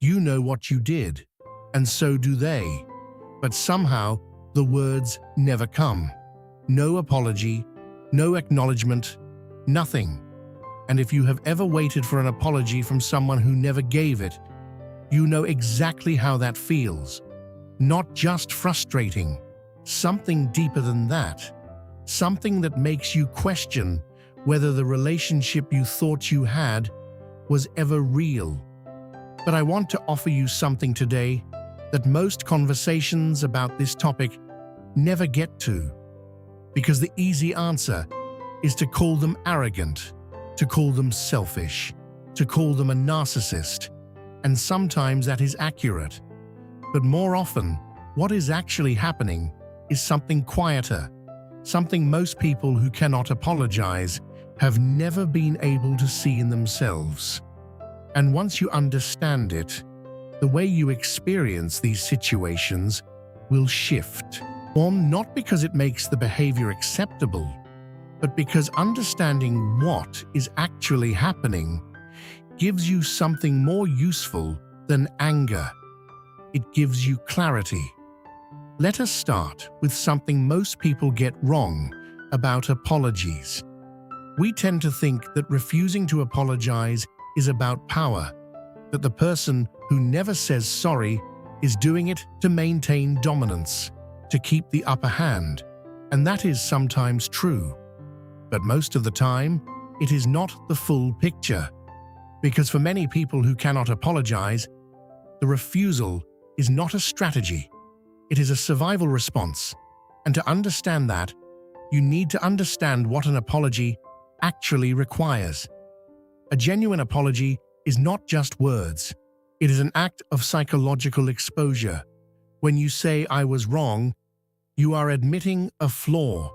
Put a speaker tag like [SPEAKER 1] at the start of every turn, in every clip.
[SPEAKER 1] You know what you did, and so do they. But somehow, the words never come. No apology, no acknowledgement, nothing. And if you have ever waited for an apology from someone who never gave it, you know exactly how that feels. Not just frustrating, something deeper than that. Something that makes you question whether the relationship you thought you had was ever real. But I want to offer you something today that most conversations about this topic never get to. Because the easy answer is to call them arrogant, to call them selfish, to call them a narcissist. And sometimes that is accurate. But more often, what is actually happening is something quieter, something most people who cannot apologize have never been able to see in themselves. And once you understand it, the way you experience these situations will shift. Not because it makes the behavior acceptable, but because understanding what is actually happening gives you something more useful than anger. It gives you clarity. Let us start with something most people get wrong about apologies. We tend to think that refusing to apologize is about power, that the person who never says sorry is doing it to maintain dominance, to keep the upper hand, and that is sometimes true. But most of the time, it is not the full picture. Because for many people who cannot apologize, the refusal is not a strategy. It is a survival response. And to understand that, you need to understand what an apology actually requires. A genuine apology is not just words. It is an act of psychological exposure. When you say "I was wrong," you are admitting a flaw.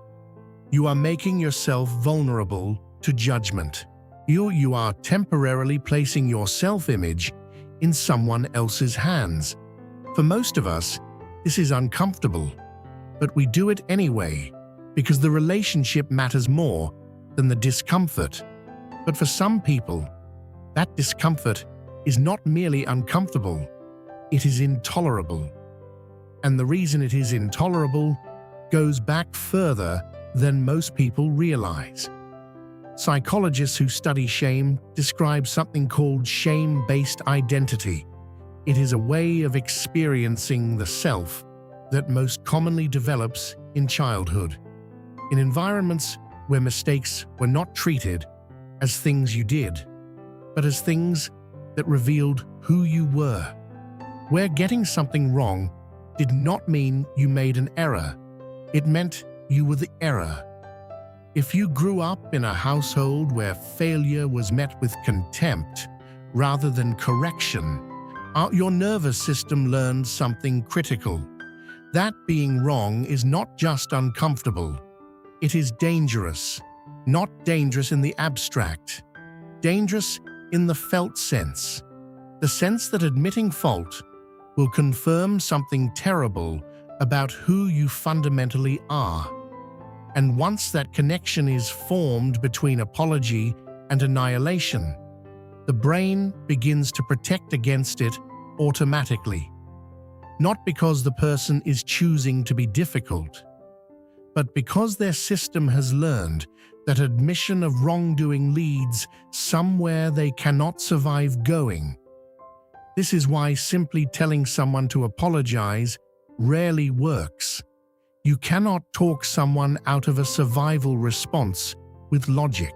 [SPEAKER 1] You are making yourself vulnerable to judgment. You are temporarily placing your self-image in someone else's hands. For most of us, this is uncomfortable, but we do it anyway because the relationship matters more than the discomfort. But for some people, that discomfort is not merely uncomfortable, it is intolerable. And the reason it is intolerable goes back further than most people realize. Psychologists who study shame describe something called shame-based identity. It is a way of experiencing the self that most commonly develops in childhood, in environments where mistakes were not treated as things you did, but as things that revealed who you were, where getting something wrong did not mean you made an error. It meant you were the error. If you grew up in a household where failure was met with contempt rather than correction, your nervous system learned something critical. That being wrong is not just uncomfortable, it is dangerous. Not dangerous in the abstract, dangerous in the felt sense. The sense that admitting fault will confirm something terrible about who you fundamentally are. And once that connection is formed between apology and annihilation, the brain begins to protect against it automatically. Not because the person is choosing to be difficult, but because their system has learned that admission of wrongdoing leads somewhere they cannot survive going. This is why simply telling someone to apologize rarely works. You cannot talk someone out of a survival response with logic.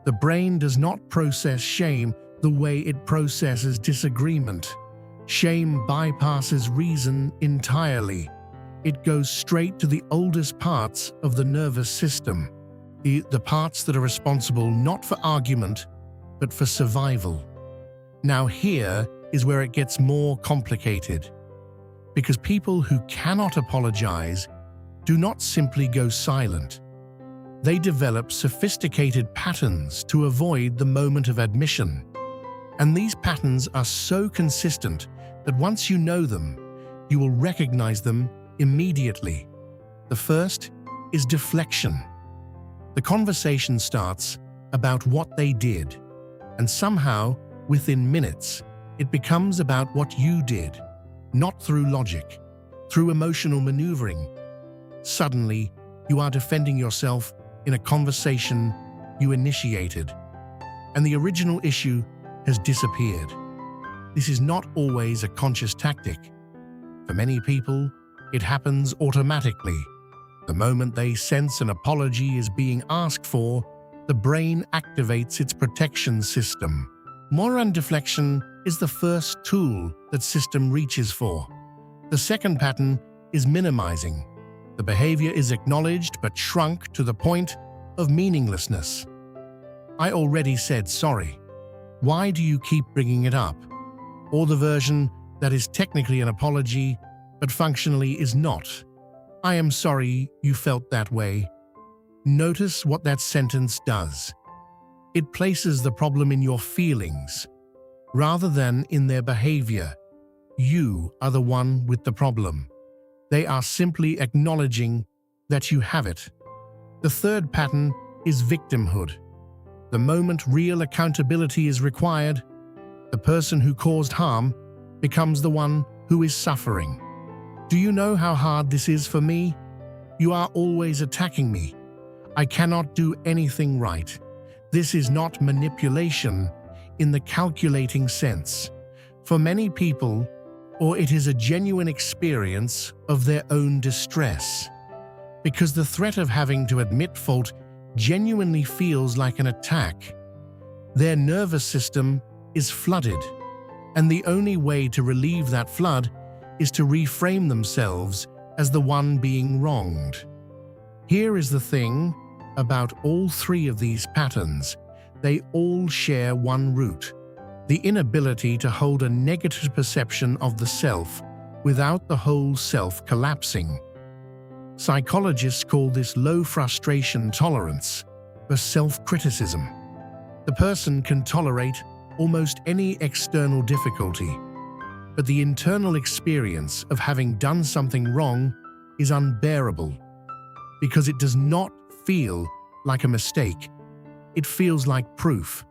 [SPEAKER 1] The brain does not process shame the way it processes disagreement. Shame bypasses reason entirely. It goes straight to the oldest parts of the nervous system, the parts that are responsible not for argument, but for survival. Now here is where it gets more complicated. Because people who cannot apologize do not simply go silent. They develop sophisticated patterns to avoid the moment of admission. And these patterns are so consistent that once you know them, you will recognize them immediately. The first is deflection. The conversation starts about what they did, and somehow, within minutes, It becomes about what you did, not through logic, through emotional maneuvering. Suddenly, you are defending yourself in a conversation you initiated, and the original issue has disappeared. This is not always a conscious tactic. For many people, it happens automatically. The moment they sense an apology is being asked for, the brain activates its protection system. Moral deflection is the first tool that system reaches for. The second pattern is minimizing. The behavior is acknowledged but shrunk to the point of meaninglessness. I already said sorry. Why do you keep bringing it up? Or the version that is technically an apology but functionally is not. I am sorry you felt that way. Notice what that sentence does. It places the problem in your feelings rather than in their behavior. You are the one with the problem. They are simply acknowledging that you have it. The third pattern is victimhood. The moment real accountability is required, the person who caused harm becomes the one who is suffering. Do you know how hard this is for me? You are always attacking me. I cannot do anything right. This is not manipulation in the calculating sense. For many people, or it is a genuine experience of their own distress. Because the threat of having to admit fault genuinely feels like an attack. Their nervous system is flooded, and the only way to relieve that flood is to reframe themselves as the one being wronged. Here is the thing about all three of these patterns. They all share one root: the inability to hold a negative perception of the self without the whole self collapsing. Psychologists call this low frustration tolerance or self-criticism. The person can tolerate almost any external difficulty, but the internal experience of having done something wrong is unbearable because it does not feel like a mistake. It feels like proof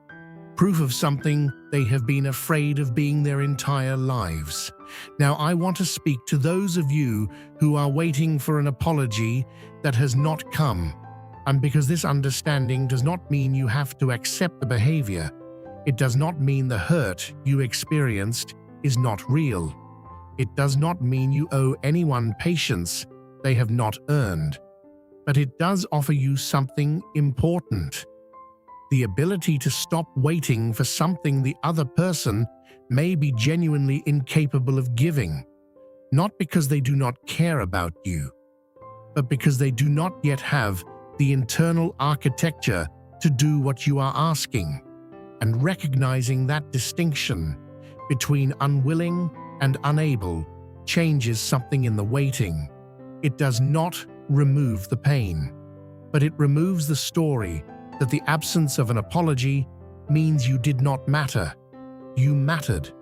[SPEAKER 1] of something they have been afraid of being their entire lives. Now, I want to speak to those of you who are waiting for an apology that has not come. And because this understanding does not mean you have to accept the behavior, it does not mean the hurt you experienced is not real. It does not mean you owe anyone patience they have not earned. But it does offer you something important: the ability to stop waiting for something the other person may be genuinely incapable of giving, not because they do not care about you, but because they do not yet have the internal architecture to do what you are asking. And recognizing that distinction between unwilling and unable changes something in the waiting. It does not remove the pain, but it removes the story that the absence of an apology means you did not matter. You mattered.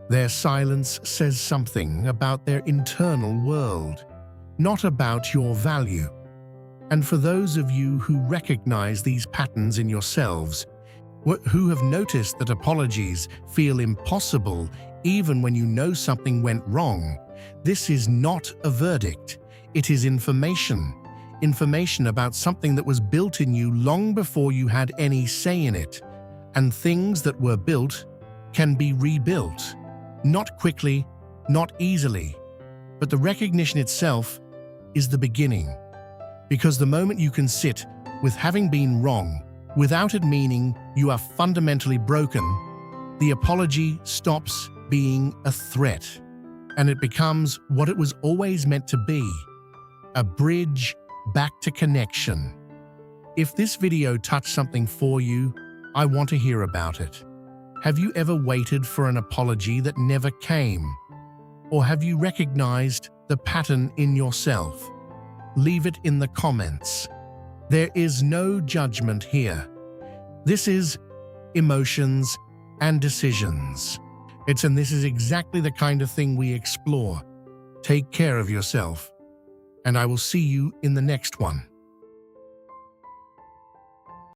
[SPEAKER 1] Their silence says something about their internal world, not about your value. And for those of you who recognize these patterns in yourselves, who have noticed that apologies feel impossible even when you know something went wrong, this is not a verdict. It is information. Information about something that was built in you long before you had any say in it. And things that were built can be rebuilt. Not quickly, not easily. But the recognition itself is the beginning. Because the moment you can sit with having been wrong, without it meaning you are fundamentally broken, the apology stops being a threat, and it becomes what it was always meant to be: a bridge back to connection. If this video touched something for you, I want to hear about it. Have you ever waited for an apology that never came? Or have you recognized the pattern in yourself? Leave it in the comments. There is no judgment here. This is emotions and decisions. And this is exactly the kind of thing we explore. Take care of yourself, and I will see you in the next one.